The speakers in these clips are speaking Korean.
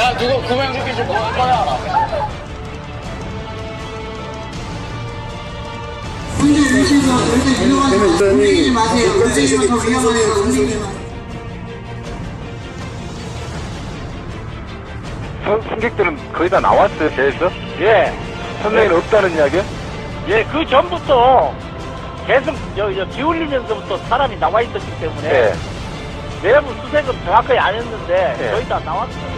야, 누구 구명조끼 좀 먹을 거야? 움직이지 마세요. 움직이면 더 위험해요. 움직이지 마세요. 승객들은 거의 다 나왔어요, 배에서? 예. 선생님 없다는 이야기요? 예, 그 전부터 계속 비 울리면서부터 사람이 나와 있었기 때문에 예. 내부 수색은 정확하게 안 했는데 예. 저희 다 나왔어요.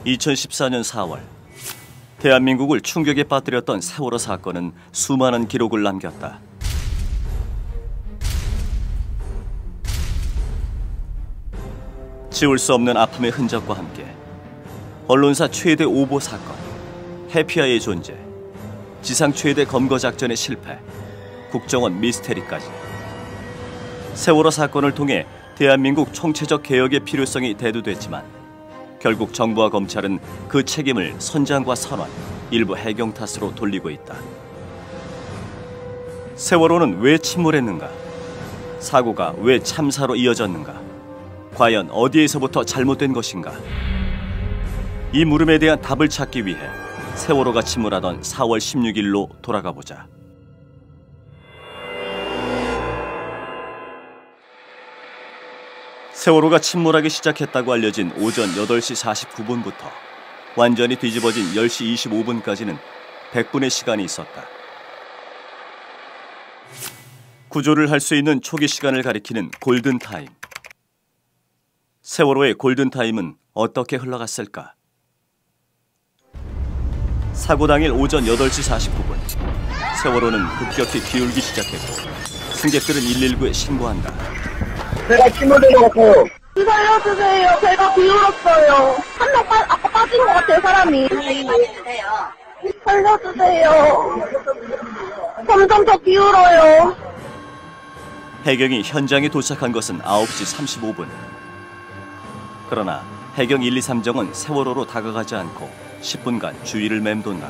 (2014년 4월) 대한민국을 충격에 빠뜨렸던 세월호 사건은 수많은 기록을 남겼다. 지울 수 없는 아픔의 흔적과 함께 언론사 최대 오보 사건, 해피아이의 존재, 지상 최대 검거 작전의 실패, 국정원 미스테리까지 세월호 사건을 통해 대한민국 총체적 개혁의 필요성이 대두됐지만 결국 정부와 검찰은 그 책임을 선장과 선원, 일부 해경 탓으로 돌리고 있다. 세월호는 왜 침몰했는가? 사고가 왜 참사로 이어졌는가? 과연 어디에서부터 잘못된 것인가? 이 물음에 대한 답을 찾기 위해 세월호가 침몰하던 4월 16일로 돌아가 보자. 세월호가 침몰하기 시작했다고 알려진 오전 8시 49분부터 완전히 뒤집어진 10시 25분까지는 100분의 시간이 있었다. 구조를 할 수 있는 초기 시간을 가리키는 골든타임. 세월호의 골든타임은 어떻게 흘러갔을까? 사고 당일 오전 8시 49분 세월호는 급격히 기울기 시작했고 승객들은 119에 신고한다. 배가 침몰되어갖고 살려주세요. 배가 기울었어요. 한 명 아까 빠진 것 같아요. 사람이. 살려주세요. 점점 더 기울어요. 해경이 현장에 도착한 것은 9시 35분. 그러나 해경 1, 2, 3정은 세월호로 다가가지 않고 10분간 주위를 맴돈다.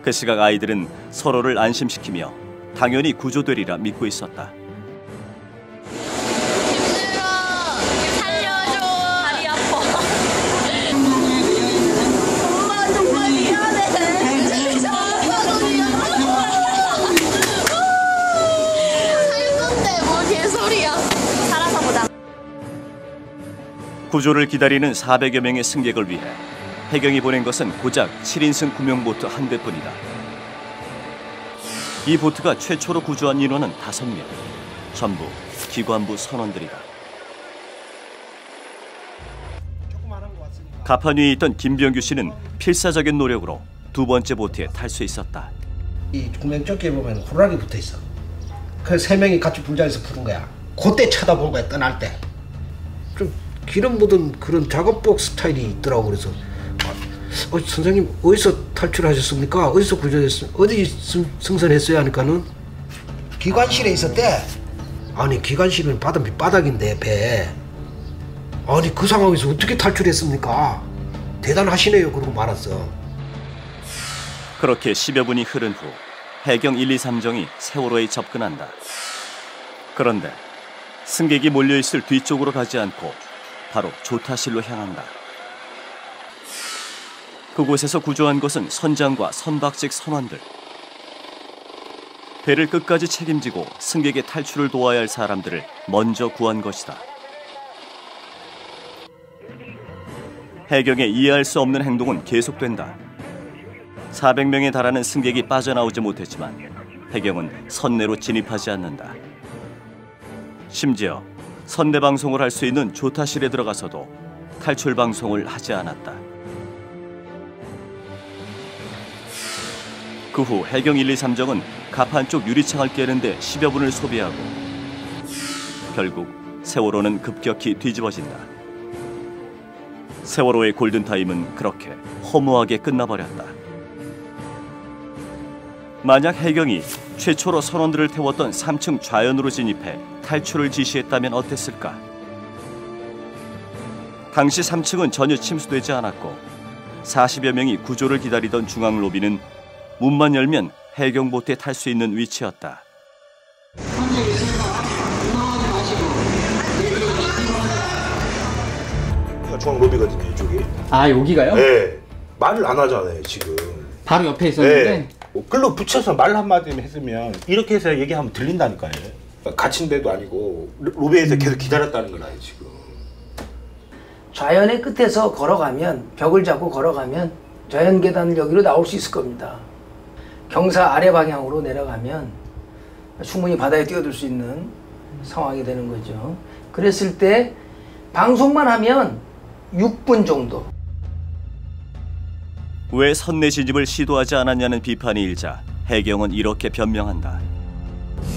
그 시각 아이들은 서로를 안심시키며 당연히 구조되리라 믿고 있었다. 살려줘. 다리 아파. 엄마 정말 미안해. 살 건데 뭐 개소리야. 살아서 보자. 구조를 기다리는 400여 명의 승객을 위해 해경이 보낸 것은 고작 7인승 구명보트 한 대뿐이다. 이 보트가 최초로 구조한 인원은 5명, 전부 기관부 선원들이다. 가판 위에 있던 김병규 씨는 필사적인 노력으로 두 번째 보트에 탈 수 있었다. 이 구명조끼에 보면 호랑이 붙어 있어. 그 3명이 같이 불장에서 부른 거야. 그때 쳐다본 거야, 떠날 때. 좀 기름 묻은 그런 작업복 스타일이 있더라고. 그래서 선생님 어디서 탈출하셨습니까? 어디서 구조됐습니까? 어디 승선했어요? 하니까는 기관실에 있었대. 아니 기관실은 바닥인데 배. 아니 그 상황에서 어떻게 탈출했습니까? 대단하시네요. 그러고 말았어. 그렇게 10여 분이 흐른 후 해경 1, 2, 3정이 세월호에 접근한다. 그런데 승객이 몰려있을 뒤쪽으로 가지 않고 바로 조타실로 향한다. 그곳에서 구조한 것은 선장과 선박직 선원들. 배를 끝까지 책임지고 승객의 탈출을 도와야 할 사람들을 먼저 구한 것이다. 해경의 이해할 수 없는 행동은 계속된다. 400명에 달하는 승객이 빠져나오지 못했지만 해경은 선내로 진입하지 않는다. 심지어 선내 방송을 할 수 있는 조타실에 들어가서도 탈출 방송을 하지 않았다. 그 후 해경 1, 2, 3정은 가판 쪽 유리창을 깨는데 10여 분을 소비하고 결국 세월호는 급격히 뒤집어진다. 세월호의 골든타임은 그렇게 허무하게 끝나버렸다. 만약 해경이 최초로 선원들을 태웠던 3층 좌연으로 진입해 탈출을 지시했다면 어땠을까? 당시 3층은 전혀 침수되지 않았고 40여 명이 구조를 기다리던 중앙 로비는 문만 열면 해경보트에 탈 수 있는 위치였다. 중앙 로비거든요, 이쪽이. 아, 여기가요? 네. 말을 안 하잖아요, 지금. 바로 옆에 있었는데? 네. 글로 붙여서 말 한마디 했으면 이렇게 해서 얘기하면 들린다니까요. 갇힌 데도 아니고 로비에서 계속 기다렸다는 거라요, 지금. 자연의 끝에서 걸어가면, 벽을 잡고 걸어가면 자연 계단 여기로 나올 수 있을 겁니다. 경사 아래 방향으로 내려가면 충분히 바다에 뛰어들 수 있는 상황이 되는 거죠. 그랬을 때 방송만 하면 6분 정도. 왜 선내 진입을 시도하지 않았냐는 비판이 일자 해경은 이렇게 변명한다.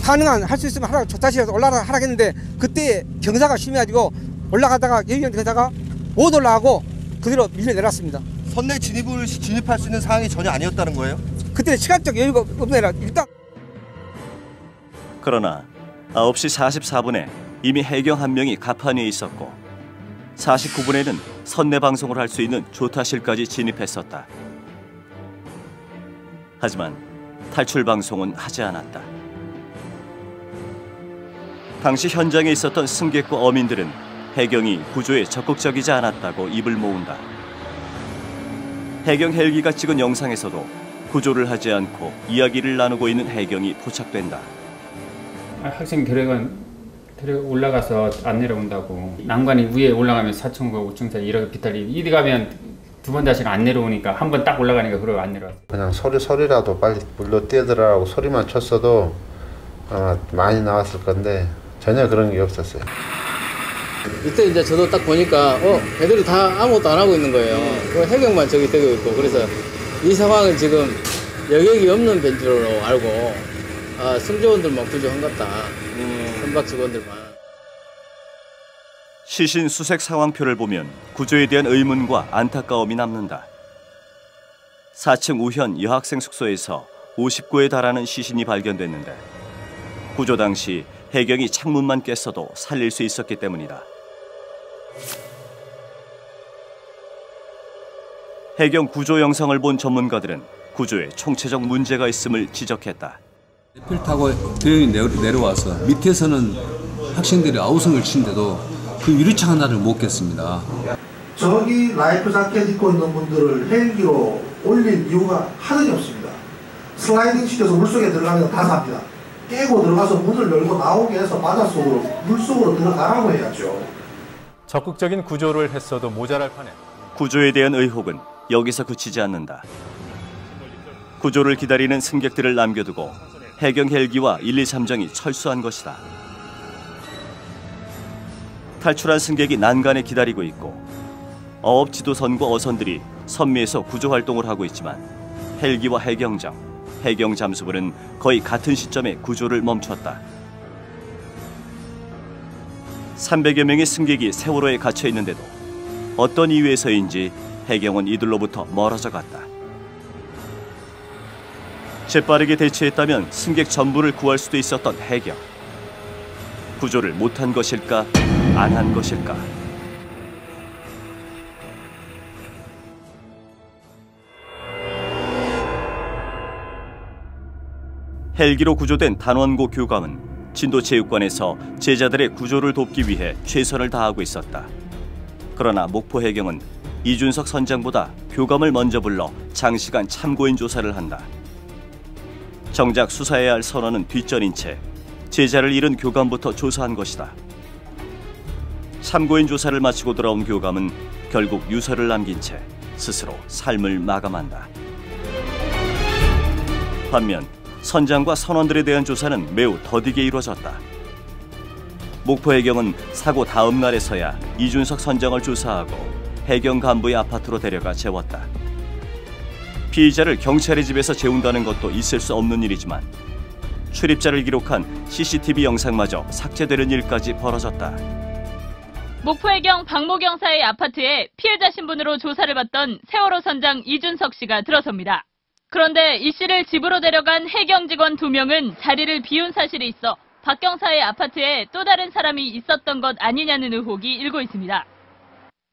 가능한 할 수 있으면 하라, 다시 올라가라 하라겠는데 그때 경사가 심해가지고 올라가다가 여기 경사가 못 올라가고 그대로 밀려 내렸습니다. 선내 진입할 수 있는 상황이 전혀 아니었다는 거예요? 그때 시간적 여유가 없네라. 일단 그러나 9시 44분에 이미 해경 1명이 갑판 위에 있었고 49분에는 선내 방송을 할 수 있는 조타실까지 진입했었다. 하지만 탈출 방송은 하지 않았다. 당시 현장에 있었던 승객과 어민들은 해경이 구조에 적극적이지 않았다고 입을 모은다. 해경 헬기가 찍은 영상에서도 구조를 하지 않고 이야기를 나누고 있는 해경이 포착된다. 학생 데려가 올라가서 안 내려온다고. 난간이 위에 올라가면 4층과 5층짜리 이렇게 비탈이 이리 가면 두 번 다시 안 내려오니까 한 번 딱 올라가니까 그러고 안 내려왔어. 그냥 소리라도 빨리 물로 뛰어들어라고 소리만 쳤어도 아마 많이 나왔을 건데 전혀 그런 게 없었어요. 이때 이제 저도 딱 보니까 애들이 다 아무것도 안 하고 있는 거예요. 해경만 저기 되고 있고. 그래서 이 상황은 지금 여격이 없는 벤지로 알고 승조원들만 구조한 것 같다. 선박 직원들만. 시신 수색 상황표를 보면 구조에 대한 의문과 안타까움이 남는다. 4층 우현 여학생 숙소에서 59에 달하는 시신이 발견됐는데 구조 당시 해경이 창문만 깼어도 살릴 수 있었기 때문이다. 해경 구조 영상을 본 전문가들은 구조에 총체적 문제가 있음을 지적했다. 배를 타고 대형이 내려와서 밑에서는 학생들이 아우성을 치는데도 그 유리창 하나를 못 깼습니다. 저기 라이프 자켓 입고 있는 분들을 헬기로 올릴 이유가 하늘이 없습니다. 슬라이딩 시켜서 물속에 들어가면 다 삽니다. 깨고 들어가서 문을 열고 나오게 해서 바닷속으로 물속으로 들어가라고 해야죠. 적극적인 구조를 했어도 모자랄 판에 구조에 대한 의혹은 여기서 그치지 않는다. 구조를 기다리는 승객들을 남겨두고 해경 헬기와 123정이 철수한 것이다. 탈출한 승객이 난간에 기다리고 있고 어업 지도선과 어선들이 선미에서 구조 활동을 하고 있지만 헬기와 해경정, 해경 잠수부는 거의 같은 시점에 구조를 멈췄다. 300여 명의 승객이 세월호에 갇혀 있는데도 어떤 이유에서인지 해경은 이들로부터 멀어져 갔다. 재빠르게 대처했다면 승객 전부를 구할 수도 있었던 해경. 구조를 못한 것일까, 안 한 것일까? 헬기로 구조된 단원고 교감은 진도체육관에서 제자들의 구조를 돕기 위해 최선을 다하고 있었다. 그러나 목포 해경은 이준석 선장보다 교감을 먼저 불러 장시간 참고인 조사를 한다. 정작 수사해야 할 선원은 뒷전인 채 제자를 잃은 교감부터 조사한 것이다. 참고인 조사를 마치고 돌아온 교감은 결국 유서를 남긴 채 스스로 삶을 마감한다. 반면 선장과 선원들에 대한 조사는 매우 더디게 이루어졌다. 목포 해경은 사고 다음 날에서야 이준석 선장을 조사하고 해경 간부의 아파트로 데려가 재웠다. 피의자를 경찰의 집에서 재운다는 것도 있을 수 없는 일이지만 출입자를 기록한 CCTV 영상마저 삭제되는 일까지 벌어졌다. 목포해경 박모경사의 아파트에 피해자 신분으로 조사를 받던 세월호 선장 이준석 씨가 들어섭니다. 그런데 이 씨를 집으로 데려간 해경 직원 2명은 자리를 비운 사실이 있어 박 경사의 아파트에 또 다른 사람이 있었던 것 아니냐는 의혹이 일고 있습니다.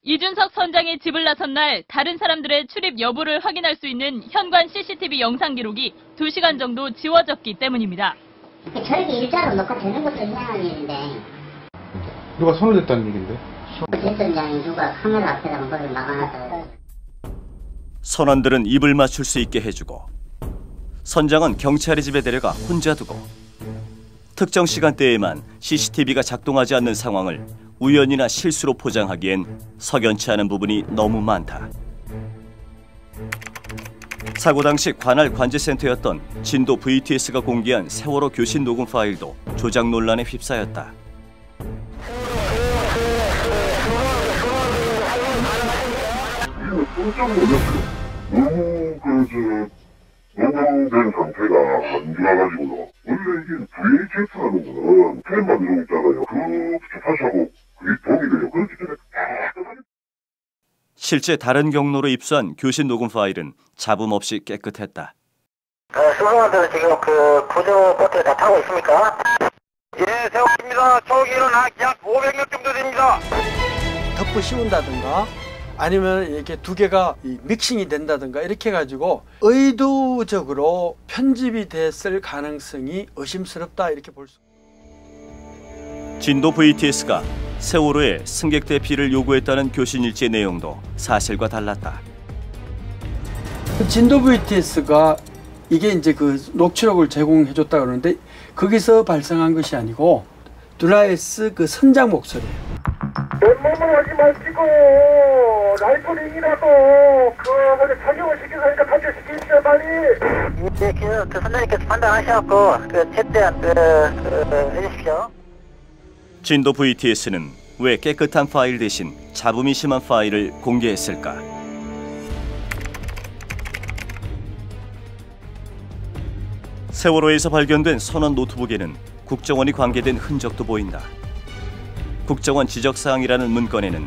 이준석 선장이 집을 나선 날 다른 사람들의 출입 여부를 확인할 수 있는 현관 CCTV 영상 기록이 2시간 정도 지워졌기 때문입니다. 저렇게 일자로 녹화되는 것도 이상한 일인데. 누가 손을 댔다는 얘긴데? 제 선장이 누가 카메라 앞에다가 그걸 막아놨다고. 선원들은 입을 맞출 수 있게 해주고 선장은 경찰의 집에 데려가 혼자 두고 특정 시간대에만 CCTV가 작동하지 않는 상황을 우연이나 실수로 포장하기엔 석연치 않은 부분이 너무 많다. 사고 당시 관할 관제센터였던 진도 VTS가 공개한 세월호 교신 녹음 파일도 조작 논란에 휩싸였다. 녹음된 상태가 안 좋아가지고요. 원래 이게 VHS라는 거는 펜만 들어오고 있잖아요. 그 다시 하고 그게 도움이 돼요. 그렇기 때문에 실제 다른 경로로 입수한 교신 녹음 파일은 잡음 없이 깨끗했다. 수송원들 지금 그 구조 보트를 다 타고 있습니까? 예, 세웠습니다. 저기는 약 500명 정도 됩니다. 덮어 씌운다든가 아니면 이렇게 두 개가 믹싱이 된다든가 이렇게 해가지고 의도적으로 편집이 됐을 가능성이 의심스럽다 이렇게 볼 수. 진도 VTS가 세월호에 승객 대피를 요구했다는 교신 일지 내용도 사실과 달랐다. 진도 VTS가 이게 이제 그 녹취록을 제공해줬다 그러는데 거기서 발생한 것이 아니고 드라이스 그 선장 목소리예요. 맨몸을 하지 마시고 라이터링이라도 그 착용을 시켜서 하니까 탈출시키시죠 빨리. 예, 그 선장님께서 판단하셔갖고 그 최대한 해주십시오. 진도 VTS는 왜 깨끗한 파일 대신 잡음이 심한 파일을 공개했을까? 세월호에서 발견된 선원 노트북에는 국정원이 관계된 흔적도 보인다. 국정원 지적사항이라는 문건에는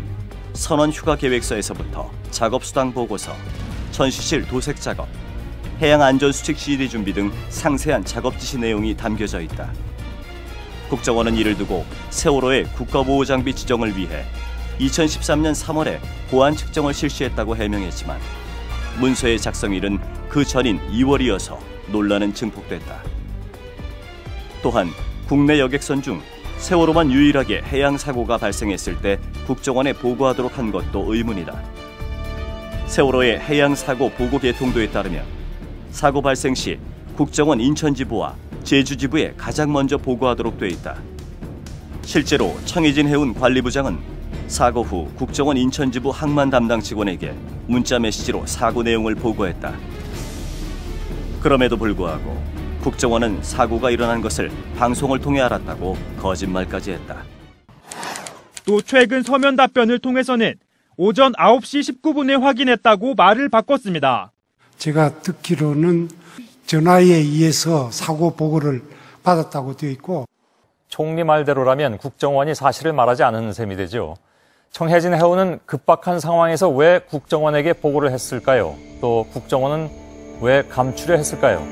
선원 휴가 계획서에서부터 작업수당 보고서, 전시실 도색 작업, 해양안전수칙 CD 준비 등 상세한 작업 지시 내용이 담겨져 있다. 국정원은 이를 두고 세월호의 국가보호장비 지정을 위해 2013년 3월에 보안 측정을 실시했다고 해명했지만 문서의 작성일은 그 전인 2월이어서 논란은 증폭됐다. 또한 국내 여객선 중 세월호만 유일하게 해양 사고가 발생했을 때 국정원에 보고하도록 한 것도 의문이다. 세월호의 해양 사고 보고 계통도에 따르면 사고 발생 시 국정원 인천지부와 제주지부에 가장 먼저 보고하도록 돼 있다. 실제로 청해진 해운 관리부장은 사고 후 국정원 인천지부 항만 담당 직원에게 문자 메시지로 사고 내용을 보고했다. 그럼에도 불구하고 국정원은 사고가 일어난 것을 방송을 통해 알았다고 거짓말까지 했다. 또 최근 서면 답변을 통해서는 오전 9시 19분에 확인했다고 말을 바꿨습니다. 제가 듣기로는 전화에 의해서 사고 보고를 받았다고 되어 있고, 총리 말대로라면 국정원이 사실을 말하지 않은 셈이 되죠. 청해진 해운은 급박한 상황에서 왜 국정원에게 보고를 했을까요? 또 국정원은 왜 감추려 했을까요?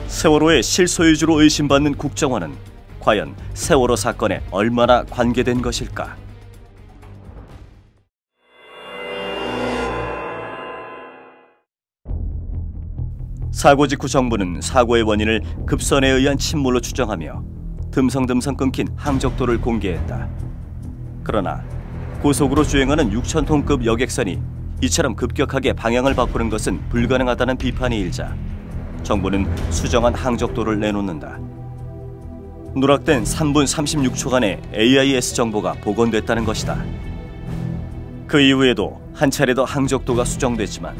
세월호의 실소유주로 의심받는 국정원은 과연 세월호 사건에 얼마나 관계된 것일까? 사고 직후 정부는 사고의 원인을 급선에 의한 침몰로 추정하며 듬성듬성 끊긴 항적도를 공개했다. 그러나 고속으로 주행하는 6,000톤급 여객선이 이처럼 급격하게 방향을 바꾸는 것은 불가능하다는 비판이 일자 정부는 수정한 항적도를 내놓는다. 누락된 3분 36초간의 AIS 정보가 복원됐다는 것이다. 그 이후에도 한 차례 더 항적도가 수정됐지만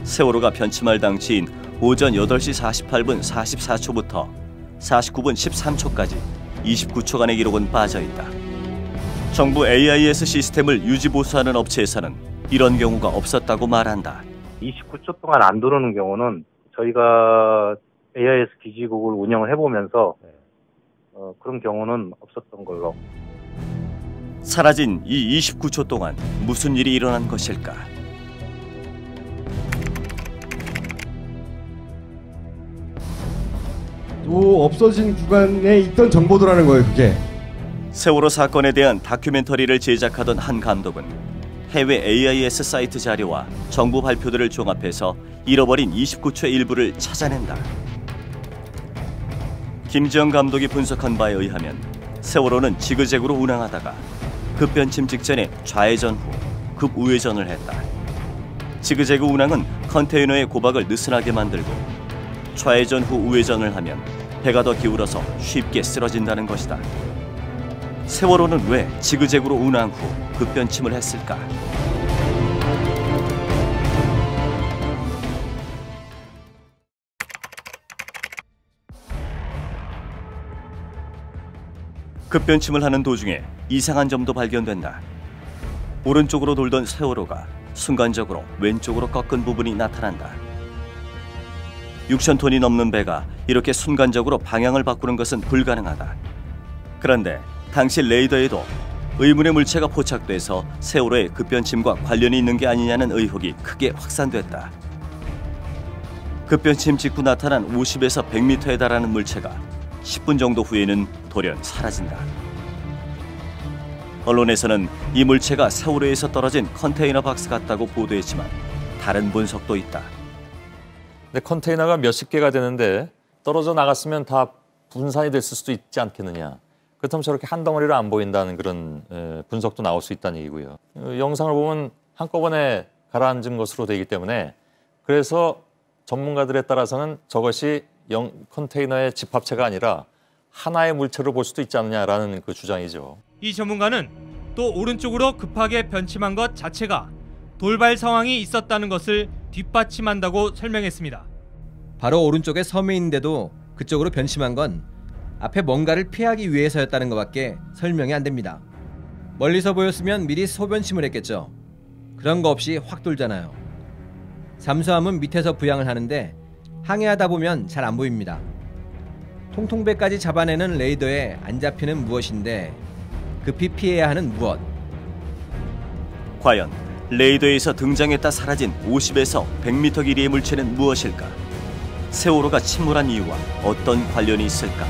세월호가 변침할 당시인 오전 8시 48분 44초부터 49분 13초까지 29초간의 기록은 빠져있다. 정부 AIS 시스템을 유지보수하는 업체에서는 이런 경우가 없었다고 말한다. 29초 동안 안 들어오는 경우는 저희가 AIS 기지국을 운영을 해보면서 그런 경우는 없었던 걸로. 사라진 이 29초 동안 무슨 일이 일어난 것일까? 또 없어진 구간에 있던 정보도라는 거예요, 그게. 세월호 사건에 대한 다큐멘터리를 제작하던 한 감독은 해외 AIS 사이트 자료와 정부 발표들을 종합해서 잃어버린 29초의 일부를 찾아낸다. 김지영 감독이 분석한 바에 의하면 세월호는 지그재그로 운항하다가 급변침 직전에 좌회전 후 급우회전을 했다. 지그재그 운항은 컨테이너의 고박을 느슨하게 만들고 좌회전 후 우회전을 하면 배가 더 기울어서 쉽게 쓰러진다는 것이다. 세월호는 왜 지그재그로 운항 후 급변침을 했을까? 급변침을 하는 도중에 이상한 점도 발견된다. 오른쪽으로 돌던 세월호가 순간적으로 왼쪽으로 꺾은 부분이 나타난다. 6,000톤이 넘는 배가 이렇게 순간적으로 방향을 바꾸는 것은 불가능하다. 그런데 당시 레이더에도 의문의 물체가 포착돼서 세월호의 급변침과 관련이 있는 게 아니냐는 의혹이 크게 확산됐다. 급변침 직후 나타난 50에서 100m에 달하는 물체가 10분 정도 후에는 돌연 사라진다. 언론에서는 이 물체가 세월호에서 떨어진 컨테이너 박스 같다고 보도했지만 다른 분석도 있다. 근데 컨테이너가 몇십 개가 되는데 떨어져 나갔으면 다 분산이 됐을 수도 있지 않겠느냐. 그렇다면 저렇게 한 덩어리로 안 보인다는 그런 분석도 나올 수 있다는 얘기고요. 영상을 보면 한꺼번에 가라앉은 것으로 되기 때문에 그래서 전문가들에 따라서는 저것이 컨테이너의 집합체가 아니라 하나의 물체로 볼 수도 있지 않느냐라는 그 주장이죠. 이 전문가는 또 오른쪽으로 급하게 변침한 것 자체가 돌발 상황이 있었다는 것을 뒷받침한다고 설명했습니다. 바로 오른쪽에 섬에 있는데도 그쪽으로 변침한 건 앞에 뭔가를 피하기 위해서였다는 것밖에 설명이 안 됩니다. 멀리서 보였으면 미리 소변침을 했겠죠. 그런 거 없이 확 돌잖아요. 잠수함은 밑에서 부양을 하는데 항해하다 보면 잘 안 보입니다. 통통배까지 잡아내는 레이더에 안 잡히는 무엇인데 급히 피해야 하는 무엇? 과연 레이더에서 등장했다 사라진 50에서 100m 길이의 물체는 무엇일까? 세월호가 침몰한 이유와 어떤 관련이 있을까?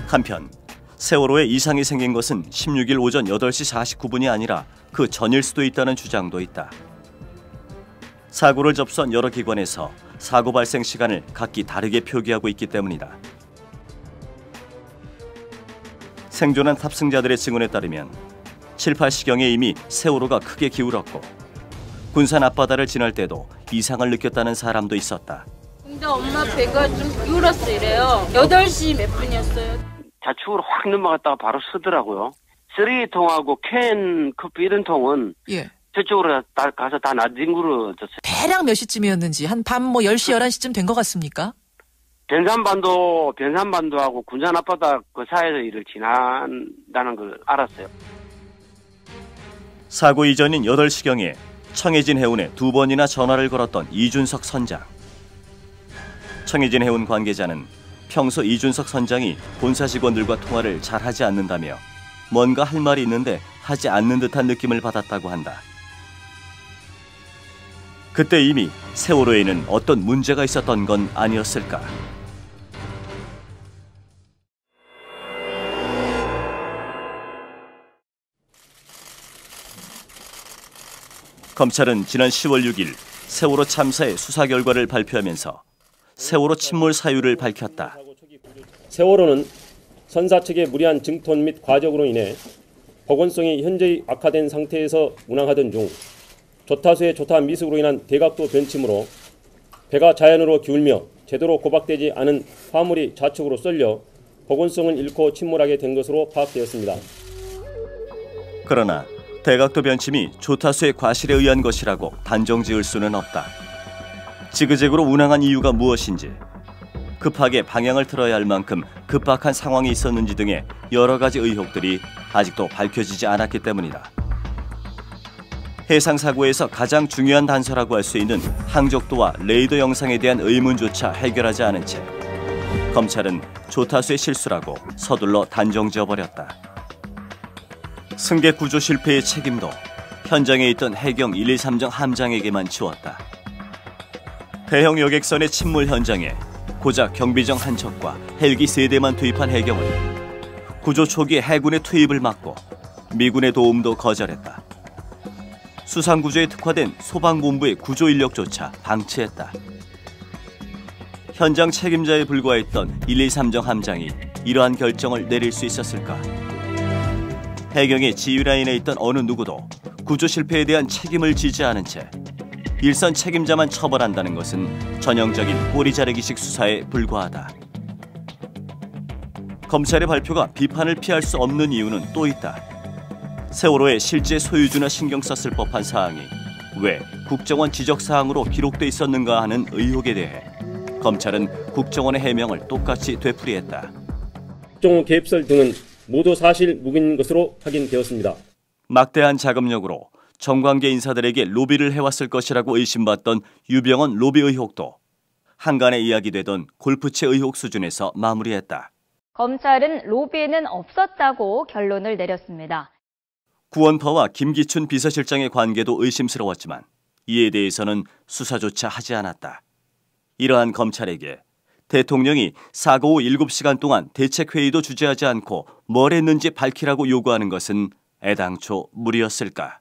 한편 세월호에 이상이 생긴 것은 16일 오전 8시 49분이 아니라 그 전일 수도 있다는 주장도 있다. 사고를 접수한 여러 기관에서 사고 발생 시간을 각기 다르게 표기하고 있기 때문이다. 생존한 탑승자들의 증언에 따르면 7, 8시경에 이미 세월호가 크게 기울었고 군산 앞바다를 지날 때도 이상을 느꼈다는 사람도 있었다. 근데 엄마 배가 좀 기울었어 이래요. 8시 몇 분이었어요. 좌측으로 확 넘어갔다가 바로 서더라고요. 쓰레기통하고 캔 커피 이런 통은 저쪽으로 가서 다 나뒹굴어졌어요. 대략 몇 시쯤이었는지 한 밤 10시, 11시쯤 된 것 같습니까? 변산반도하고 군산 앞바다 그 사이에서 이를 지난다는 걸 알았어요. 사고 이전인 8시경에 청해진 해운에 2번이나 전화를 걸었던 이준석 선장. 청해진 해운 관계자는 평소 이준석 선장이 본사 직원들과 통화를 잘 하지 않는다며 뭔가 할 말이 있는데 하지 않는 듯한 느낌을 받았다고 한다. 그때 이미 세월호에는 어떤 문제가 있었던 건 아니었을까? 검찰은 지난 10월 6일 세월호 참사의 수사 결과를 발표하면서 세월호 침몰 사유를 밝혔다. 세월호는 선사 측의 무리한 증톤 및 과적으로 인해 보건성이 현저히 악화된 상태에서 운항하던 중 조타수의 조타 미숙으로 인한 대각도 변침으로 배가 자연으로 기울며 제대로 고박되지 않은 화물이 좌측으로 쏠려 보건성을 잃고 침몰하게 된 것으로 파악되었습니다. 그러나 대각도 변침이 조타수의 과실에 의한 것이라고 단정 지을 수는 없다. 지그재그로 운항한 이유가 무엇인지, 급하게 방향을 틀어야 할 만큼 급박한 상황이 있었는지 등의 여러 가지 의혹들이 아직도 밝혀지지 않았기 때문이다. 해상사고에서 가장 중요한 단서라고 할 수 있는 항적도와 레이더 영상에 대한 의문조차 해결하지 않은 채 검찰은 조타수의 실수라고 서둘러 단정 지어버렸다. 승객 구조 실패의 책임도 현장에 있던 해경 123정 함장에게만 주었다. 대형 여객선의 침몰 현장에 고작 경비정 한 척과 헬기 3대만 투입한 해경은 구조 초기 해군의 투입을 막고 미군의 도움도 거절했다. 수상구조에 특화된 소방본부의 구조 인력조차 방치했다. 현장 책임자에 불과했던 123정 함장이 이러한 결정을 내릴 수 있었을까? 해경의 지휘라인에 있던 어느 누구도 구조 실패에 대한 책임을 지지 않은 채 일선 책임자만 처벌한다는 것은 전형적인 꼬리 자르기식 수사에 불과하다. 검찰의 발표가 비판을 피할 수 없는 이유는 또 있다. 세월호의 실제 소유주나 신경 썼을 법한 사항이 왜 국정원 지적사항으로 기록돼 있었는가 하는 의혹에 대해 검찰은 국정원의 해명을 똑같이 되풀이했다. 국정원 개입설 등은 모두 사실 무근인 것으로 확인되었습니다. 막대한 자금력으로 정관계 인사들에게 로비를 해왔을 것이라고 의심받던 유병헌 로비 의혹도 한간에 이야기되던 골프채 의혹 수준에서 마무리했다. 검찰은 로비는 없었다고 결론을 내렸습니다. 구원파와 김기춘 비서실장의 관계도 의심스러웠지만 이에 대해서는 수사조차 하지 않았다. 이러한 검찰에게 대통령이 사고 후 7시간 동안 대책회의도 주재하지 않고 뭘 했는지 밝히라고 요구하는 것은 애당초 무리였을까?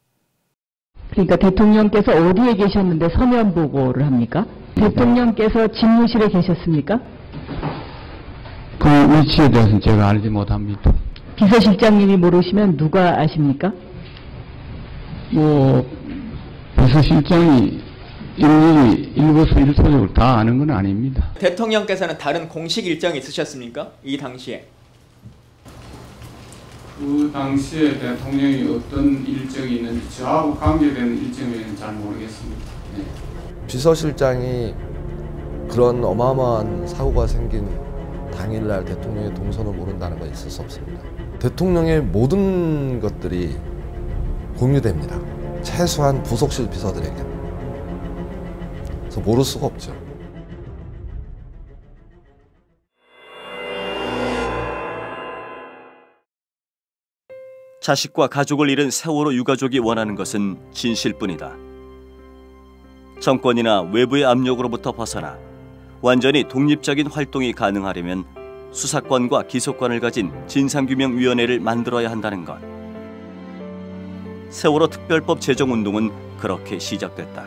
그러니까 대통령께서 어디에 계셨는데 서면 보고를 합니까? 대통령께서 집무실에 계셨습니까? 그 위치에 대해서는 제가 알지 못합니다. 비서실장님이 모르시면 누가 아십니까? 비서실장이 일일이 일거수일투족을 다 아는 건 아닙니다. 대통령께서는 다른 공식 일정이 있으셨습니까? 이 당시에? 그 당시에 대통령이 어떤 일정이 있는지 저하고 관계되는 일정에는 잘 모르겠습니다. 네. 비서실장이 그런 어마어마한 사고가 생긴 당일날 대통령의 동선을 모른다는 건 있을 수 없습니다. 대통령의 모든 것들이 공유됩니다. 최소한 부속실 비서들에게. 그래서 모를 수가 없죠. 자식과 가족을 잃은 세월호 유가족이 원하는 것은 진실뿐이다. 정권이나 외부의 압력으로부터 벗어나 완전히 독립적인 활동이 가능하려면 수사권과 기소권을 가진 진상규명위원회를 만들어야 한다는 것. 세월호 특별법 제정운동은 그렇게 시작됐다.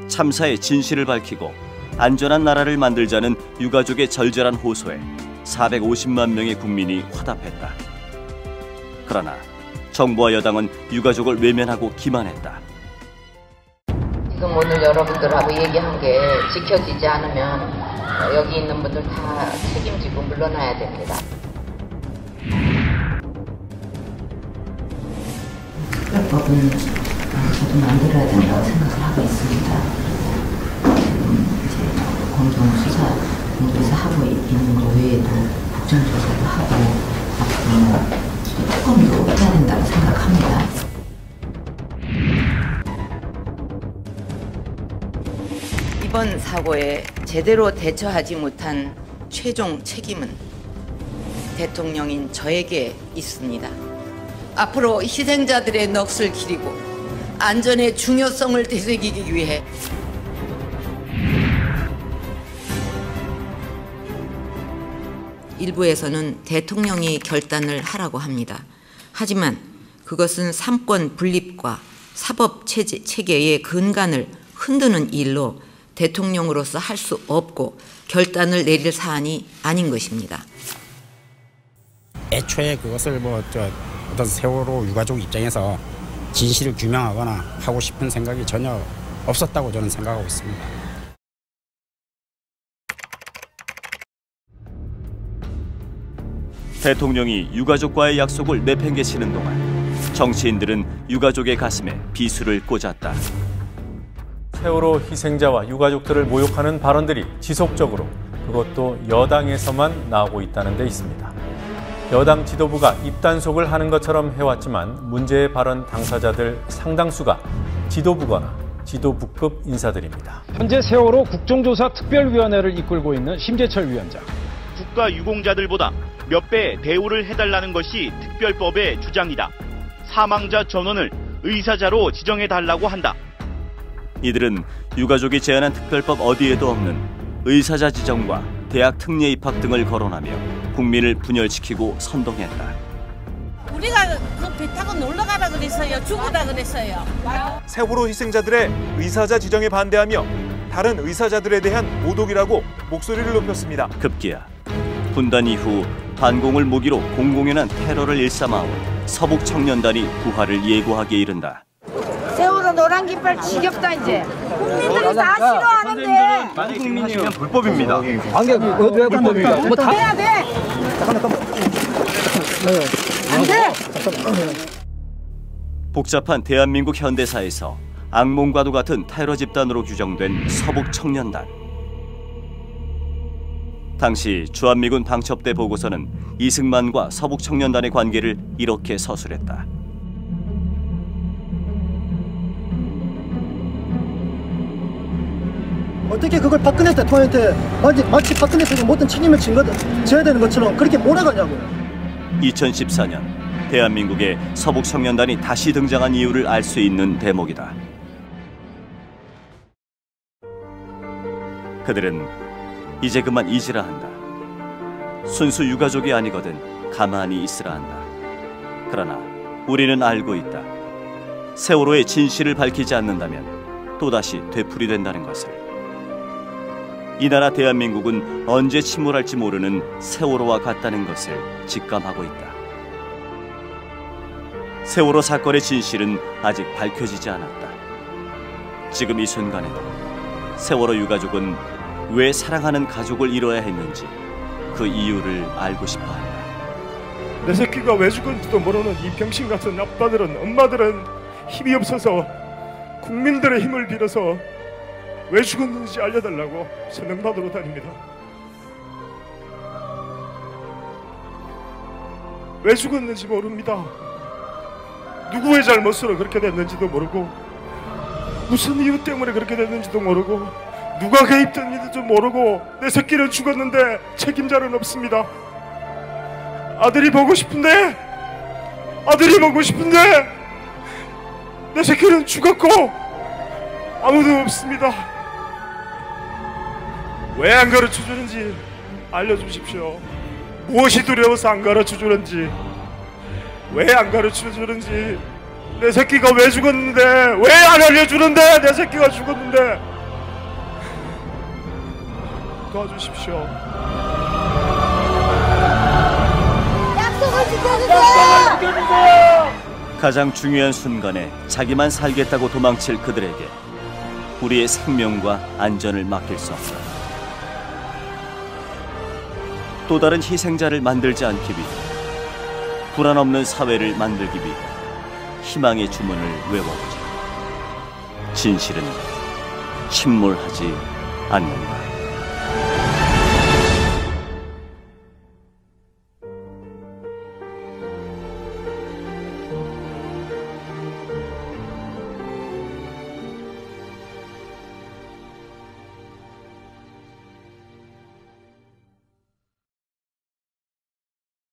참사의 진실을 밝히고 안전한 나라를 만들자는 유가족의 절절한 호소에 450만 명의 국민이 화답했다. 그러나 정부와 여당은 유가족을 외면하고 기만했다. 지금 오늘 여러분들하고 얘기한 게 지켜지지 않으면 여기 있는 분들 다 책임지고 물러나야 됩니다. 특별법은 저도 만들어야 된다고 생각을 하고 있습니다. 지금 이제 공정수사 공부에서 하고 있는 거 외에도 국정조사도 하고 앞으로 특검도 해야 된다고 생각합니다. 이번 사고에 제대로 대처하지 못한 최종 책임은 대통령인 저에게 있습니다. 앞으로 희생자들의 넋을 기리고 안전의 중요성을 되새기기 위해 일부에서는 대통령이 결단을 하라고 합니다. 하지만 그것은 삼권 분립과 사법 체계의 근간을 흔드는 일로 대통령으로서 할 수 없고 결단을 내릴 사안이 아닌 것입니다. 애초에 그것을 어떤 세월호 유가족 입장에서 진실을 규명하거나 하고 싶은 생각이 전혀 없었다고 저는 생각하고 있습니다. 대통령이 유가족과의 약속을 내팽개치는 동안 정치인들은 유가족의 가슴에 비수를 꽂았다. 세월호 희생자와 유가족들을 모욕하는 발언들이 지속적으로 그것도 여당에서만 나오고 있다는 데 있습니다. 여당 지도부가 입단속을 하는 것처럼 해왔지만 문제의 발언 당사자들 상당수가 지도부거나 지도부급 인사들입니다. 현재 세월호 국정조사 특별위원회를 이끌고 있는 심재철 위원장. 국가 유공자들보다 몇 배 대우를 해달라는 것이 특별법의 주장이다. 사망자 전원을 의사자로 지정해달라고 한다. 이들은 유가족이 제안한 특별법 어디에도 없는 의사자 지정과 대학 특례 입학 등을 거론하며 국민을 분열시키고 선동했다. 우리가 그 배 타고 놀러 가라 그랬어요. 죽으라 그랬어요. 세월호 희생자들의 의사자 지정에 반대하며 다른 의사자들에 대한 모독이라고 목소리를 높였습니다. 급기야 분단 이후 반공을 무기로 공공연한 테러를 일삼아온 서북 청년단이 부활을 예고하기에 이른다. 세월호 노란 깃발 지겹다 이제. 국민들이 다 싫어하는데. 만약 지금 하시면 불법입니다. 관계 왜 불법입니까? 뭐 다 해야 돼. 안 돼. 복잡한 대한민국 현대사에서 악몽과도 같은 테러 집단으로 규정된 서북 청년단. 당시 주한미군 방첩대 보고서는 이승만과 서북 청년단의 관계를 이렇게 서술했다. 어떻게 그걸 박근혜 대통령한테 마치 박근혜 대통령 모든 책임을 져야 되는 것처럼 그렇게 몰아가냐고요. 2014년 대한민국에 서북 청년단이 다시 등장한 이유를 알 수 있는 대목이다. 그들은 이제 그만 잊으라 한다. 순수 유가족이 아니거든 가만히 있으라 한다. 그러나 우리는 알고 있다. 세월호의 진실을 밝히지 않는다면 또다시 되풀이된다는 것을. 이 나라 대한민국은 언제 침몰할지 모르는 세월호와 같다는 것을 직감하고 있다. 세월호 사건의 진실은 아직 밝혀지지 않았다. 지금 이 순간에도 세월호 유가족은 왜 사랑하는 가족을 잃어야 했는지 그 이유를 알고 싶어한다. 내 새끼가 왜 죽은지도 모르는 이 병신 같은 아빠들은, 엄마들은 힘이 없어서 국민들의 힘을 빌어서 왜 죽었는지 알려달라고 서명받으러 다닙니다. 왜 죽었는지 모릅니다. 누구의 잘못으로 그렇게 됐는지도 모르고 무슨 이유 때문에 그렇게 됐는지도 모르고 누가 개입됐는지도 모르고 내 새끼는 죽었는데 책임자는 없습니다. 아들이 보고 싶은데 내 새끼는 죽었고 아무도 없습니다. 왜 안 가르쳐주는지 알려주십시오. 무엇이 두려워서 안 가르쳐주는지, 왜 안 가르쳐주는지, 내 새끼가 왜 죽었는데 왜 안 알려주는데, 내 새끼가 죽었는데 도와주십시오. 약속을 지켜주세요. 가장 중요한 순간에 자기만 살겠다고 도망칠 그들에게 우리의 생명과 안전을 맡길 수 없다. 또 다른 희생자를 만들지 않기 위해, 불안 없는 사회를 만들기 위해 희망의 주문을 외워보자. 진실은 침몰하지 않는다.